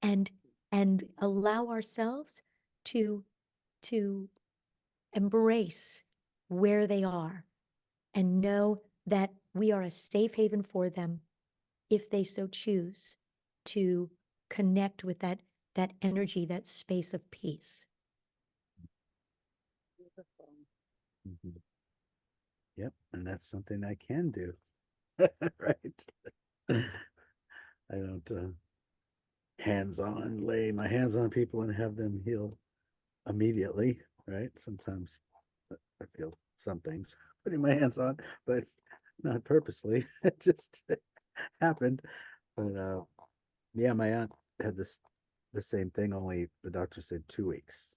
and allow ourselves to to embrace where they are and know that we are a safe haven for them if they so choose to connect with that energy, that space of peace. Beautiful. Mhm. Yep, and that's something I can do. Right. I don't hands-on lay my hands on people and have them heal immediately, right? Sometimes I feel some things putting my hands on, but not purposely. It just happened. But yeah, my aunt had the same thing, only the doctor said 2 weeks.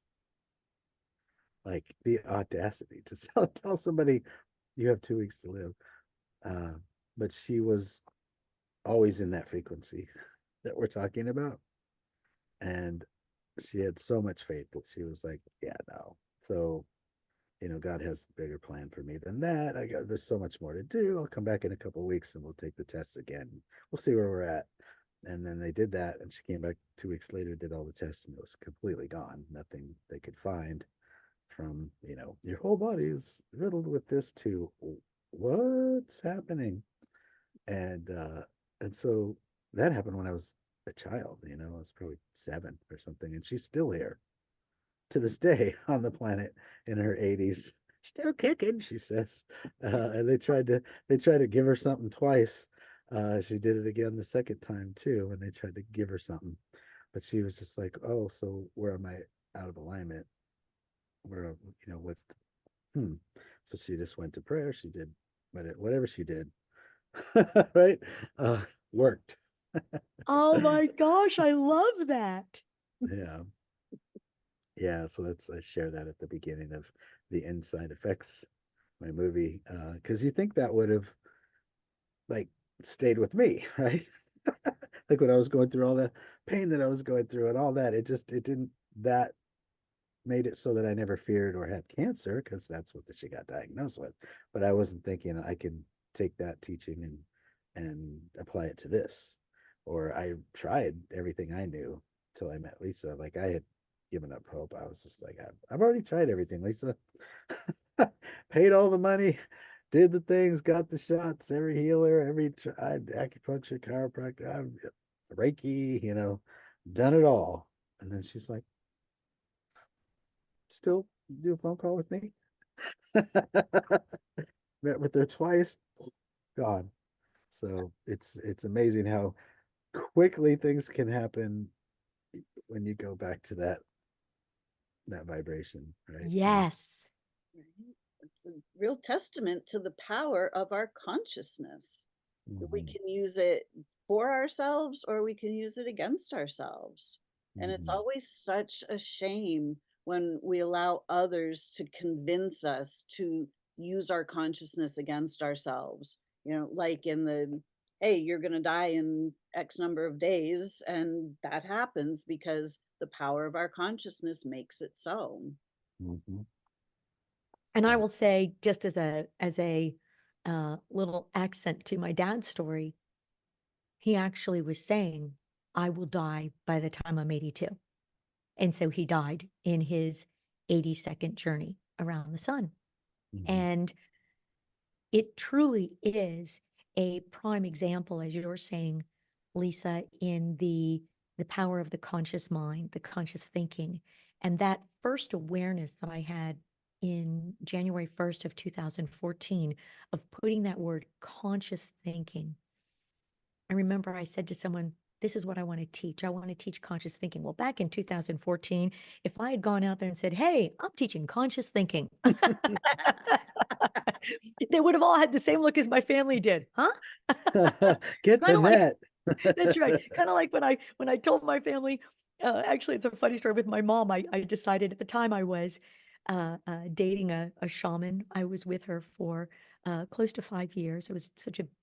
Like the audacity to tell somebody you have 2 weeks to live. Uh, but she was always in that frequency that we're talking about. And she had so much faith that she was like, yeah, no. So, God has a bigger plan for me than that. There's so much more to do. I'll come back in a couple of weeks and we'll take the tests again. We'll see where we're at. And then they did that, and she came back 2 weeks later, did all the tests, and it was completely gone. Nothing they could find from, your whole body is riddled with this too. What's happening? And so that happened when I was a child, I was probably 7 or something, and she's still here to this day on the planet in her 80s, still kicking, she says. And they tried to give her something twice. She did it again the second time too when they tried to give her something, but she was just like, oh, so where am I out of alignment? Where, with hmm. So she just went to prayer. She did, whatever she did, right, worked. Oh my gosh, I love that. Yeah. Yeah, so I share that at the beginning of the Inside Effects, my movie, because you think that would have like stayed with me, right? Like when I was going through all the pain that I was going through and all that, it didn't. That made it so that I never feared or had cancer, because that's what she got diagnosed with. But I wasn't thinking I could take that teaching and apply it to this. Or I tried everything I knew till I met Lisa. Like I had given up hope. I was just like, I've already tried everything, Lisa. Paid all the money, did the things, got the shots, every healer, every tried acupuncture, chiropractor, Reiki, done it all. And then she's like, still do a phone call with me? Met with her twice, gone. So it's amazing how quickly things can happen when you go back to that vibration, right? Yes. Right? It's a real testament to the power of our consciousness. We Mhm, can use it for ourselves or we can use it against ourselves. And it's mhm, always such a shame when we allow others to convince us to use our consciousness against ourselves. Like in the, hey, you're going to die in X number of days. And that happens because the power of our consciousness makes it so. mhm. And I So, will say, just as a little accent to my dad's story, he actually was saying, I will die by the time I'm 82. And so he died in his 82nd journey around the sun. mhm, And it truly is a prime example, as you're saying, Lisa, in the power of the conscious mind, the conscious thinking, and that first awareness that I had in January 1st of 2014 of putting that word conscious thinking. I remember I said to someone, this is what I want to teach. I want to teach conscious thinking. Well, back in 2014, if I had gone out there and said, hey, I'm teaching conscious thinking, they would have all had the same look as my family did. Huh? get Kind the of like, net. that's right. Kind of like when I told my family, actually, it's a funny story with my mom. I decided at the time I was dating a shaman. I was with her for close to 5 years. It was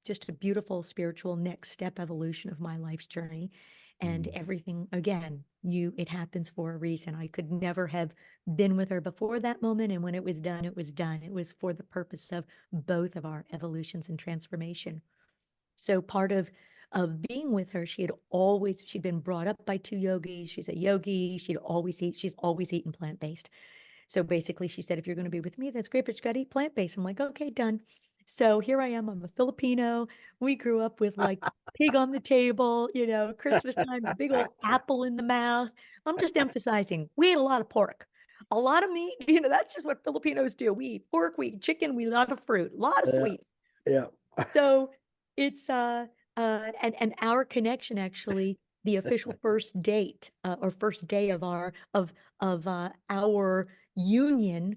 just a beautiful spiritual next step evolution of my life's journey. And Mm, everything, again, it happens for a reason. I could never have been with her before that moment. And when it was done, it was done. It was for the purpose of both of our evolutions and transformation. So part of being with her, she'd been brought up by two yogis. She's a yogi. She's always eaten plant-based. So basically she said, if you're going to be with me, that's great, but you got to eat plant-based. I'm like, okay, done. So here I am. I'm a Filipino. We grew up with like pig on the table, Christmas time, big old apple in the mouth. I'm just emphasizing we ate a lot of pork, a lot of meat. That's just what Filipinos do. We eat pork, we eat chicken, we eat a lot of fruit, a lot of yeah, sweets. yeah. So it's and our connection, actually, the official first date or first day of our union,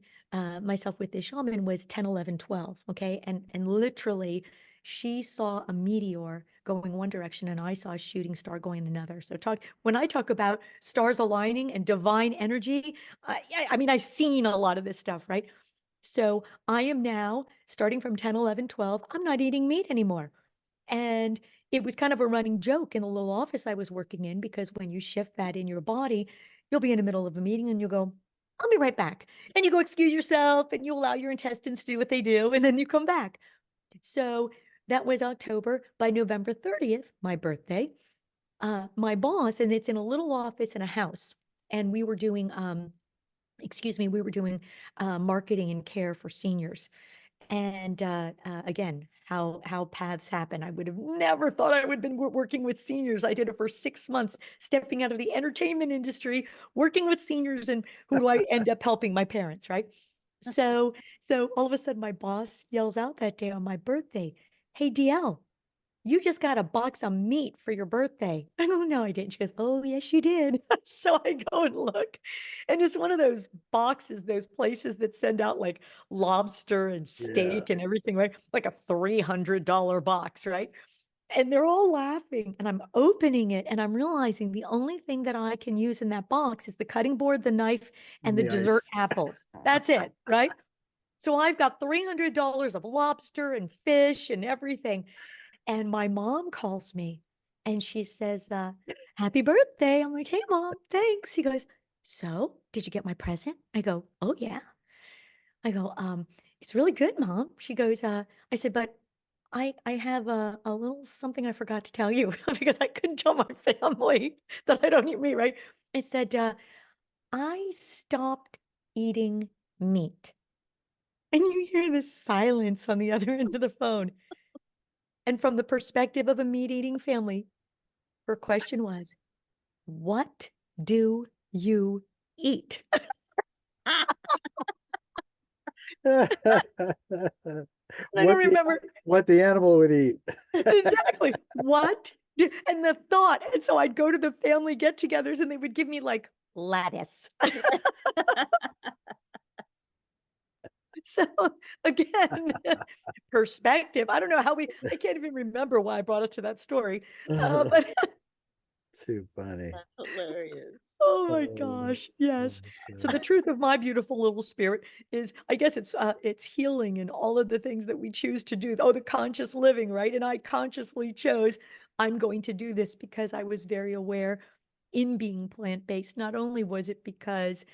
myself with this shaman, was 10/11/12. Okay. And literally she saw a meteor going one direction and I saw a shooting star going another. So when I talk about stars aligning and divine energy, I mean, I've seen a lot of this stuff, right? So I am now, starting from 10/11/12, I'm not eating meat anymore. And it was kind of a running joke in the little office I was working in, because when you shift that in your body, you'll be in the middle of a meeting and you'll go, I'll be right back. And you go excuse yourself and you allow your intestines to do what they do. And then you come back. So that was October. By November 30th, my birthday, my boss, and it's in a little office in a house. And we were doing, marketing and care for seniors. And again, how paths happen. I would have never thought I would have been working with seniors. I did it for 6 months, stepping out of the entertainment industry, working with seniors, and who do I end up helping? My parents, right? So all of a sudden, my boss yells out that day on my birthday, "Hey, DL, you just got a box of meat for your birthday." I go, "No, I didn't." She goes, "Oh, yes, you did." So I go and look, and it's one of those boxes, those places that send out like lobster and Yeah. steak and everything, right? Like a $300 box, right? And they're all laughing, and I'm opening it, and I'm realizing the only thing that I can use in that box is the cutting board, the knife, and the The dessert ice. apples. That's it, right? So I've got $300 of lobster and fish and everything. And my mom calls me and she says, happy birthday. I'm like, hey, mom, thanks. She goes, so did you get my present? I go, oh, yeah. I go, it's really good, mom. She goes, I said, but I have a little something I forgot to tell you, because I couldn't tell my family that I don't eat meat, right? I said, I stopped eating meat. And you hear the silence on the other end of the phone. And from the perspective of a meat-eating family, her question was, "What do you eat?" And I What the remember what the animal would eat. exactly, "What do" and the thought, and so I'd go to the family get-togethers, and they would give me, like, lettuce. So, again, perspective. I don't know how I can't even remember why I brought us to that story, but Too funny. That's hilarious. oh my Oh, gosh, yes. So the God. truth of my beautiful little spirit is, I guess it's healing and all of the things that we choose to do. Oh, the conscious living, right? And I consciously chose I'm going to do this because I was very aware in being plant-based. Not only was it because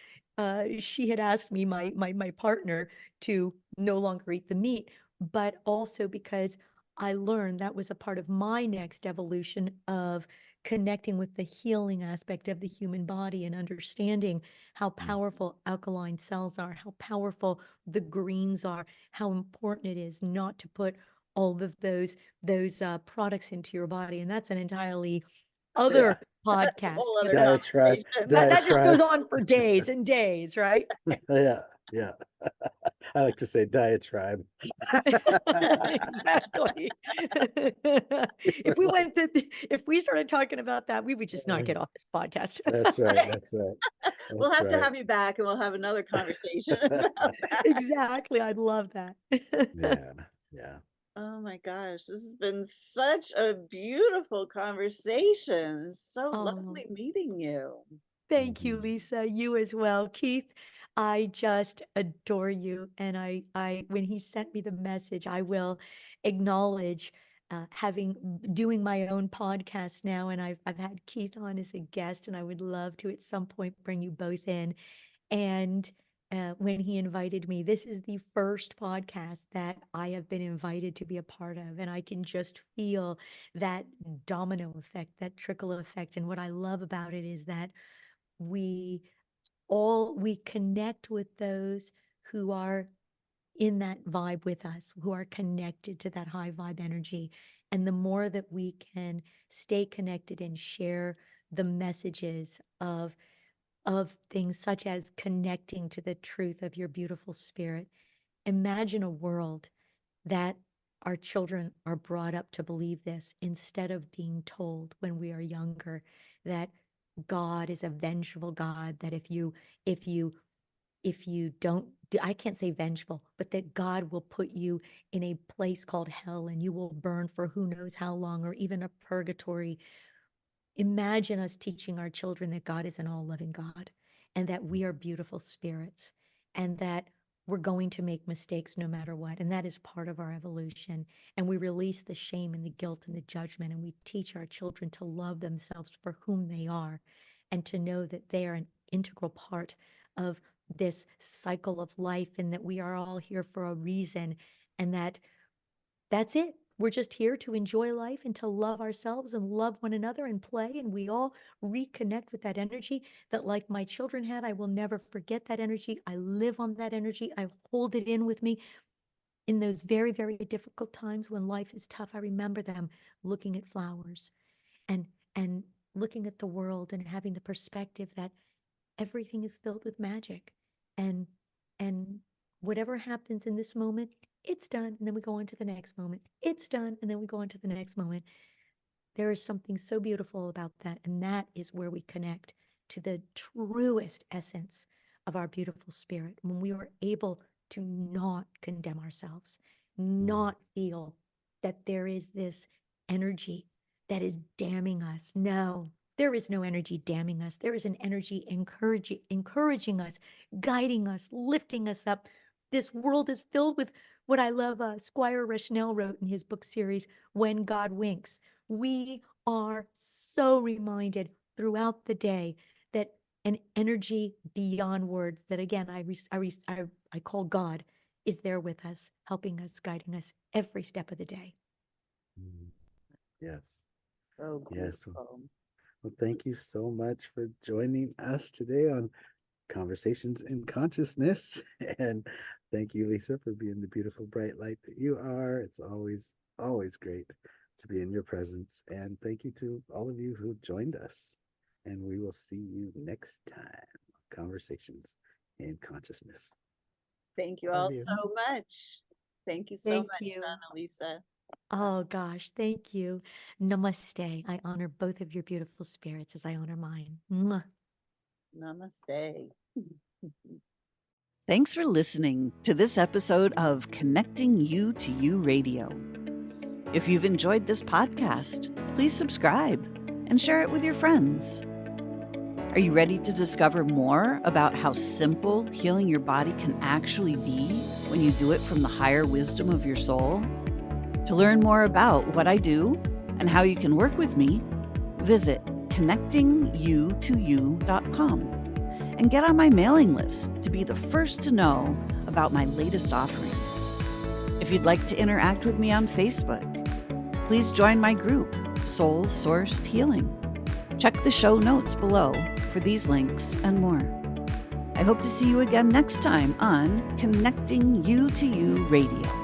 she had asked me, my partner, to no longer eat the meat, but also because I learned that was a part of my next evolution of connecting with the healing aspect of the human body and understanding how powerful alkaline cells are, how powerful the greens are, how important it is not to put all of those products into your body. And that's an entirely Yeah. other That's a podcast. whole But other Diatribe. conversation. that just goes Diatribe. on for days and days, right? Yeah. Yeah. I like to say diatribe. Exactly. If we started talking about that, we would just not get off this podcast. That's right. That's right. We'll That's have to right. have you back and we'll have another conversation about that. Exactly. I'd love that. Yeah. Yeah. Oh my gosh, this has been such a beautiful conversation. So Oh, lovely meeting you. thank you, Mhm. Lisa. You as well. Keith, I just adore you. And when he sent me the message, I will acknowledge doing my own podcast now. And I've had Keith on as a guest, and I would love to at some point bring you both in. And when he invited me, this is the first podcast that I have been invited to be a part of. And I can just feel that domino effect, that trickle effect. And what I love about it is that we we connect with those who are in that vibe with us, who are connected to that high vibe energy. And the more that we can stay connected and share the messages of things such as connecting to the truth of your beautiful spirit. Imagine a world that our children are brought up to believe this instead of being told when we are younger that God is a vengeful God, that if you if you don't I can't say vengeful, but that God will put you in a place called hell and you will burn for who knows how long, or even a purgatory. Imagine us teaching our children that God is an all loving God and that we are beautiful spirits and that we're going to make mistakes no matter what. And that is part of our evolution. And we release the shame and the guilt and the judgment. And we teach our children to love themselves for whom they are and to know that they are an integral part of this cycle of life and that we are all here for a reason and that's it. We're just here to enjoy life and to love ourselves and love one another and play. And we all reconnect with that energy that, like my children had, I will never forget that energy. I live on that energy. I hold it in with me in those very, very difficult times when life is tough. I remember them looking at flowers and, and looking at the world and having the perspective that everything is filled with magic. And, and whatever happens in this moment, it's done. And then we go on to the next moment. It's done. And then we go on to the next moment. There is something so beautiful about that. And that is where we connect to the truest essence of our beautiful spirit. When we are able to not condemn ourselves, not feel that there is this energy that is damning us. No, there is no energy damning us. There is an energy encouraging us, guiding us, lifting us up. This world is filled with what I love. Squire Rashnell wrote in his book series, When God Winks. We are so reminded throughout the day that an energy beyond words, that again, I call God, is there with us, helping us, guiding us every step of the day. Mm. Yes. So Yes. beautiful. Well, thank you so much for joining us today on Conversations in Consciousness. And thank you, Lisa, for being the beautiful bright light that you are. It's always, always great to be in your presence. And thank you to all of you who joined us. And we will see you next time on Conversations in Consciousness. Thank you Love all you. so much. Thank you so Thank much, you. Donna-Lisa. Oh gosh, thank you. Namaste. I honor both of your beautiful spirits as I honor mine. Mwah. Namaste. Thanks for listening to this episode of Connecting You to You Radio. If you've enjoyed this podcast, please subscribe and share it with your friends. Are you ready to discover more about how simple healing your body can actually be when you do it from the higher wisdom of your soul? To learn more about what I do and how you can work with me, visit connectingyoutoyou.com and get on my mailing list to be the first to know about my latest offerings. If you'd like to interact with me on Facebook, please join my group, Soul Sourced Healing. Check the show notes below for these links and more. I hope to see you again next time on Connecting You to You Radio.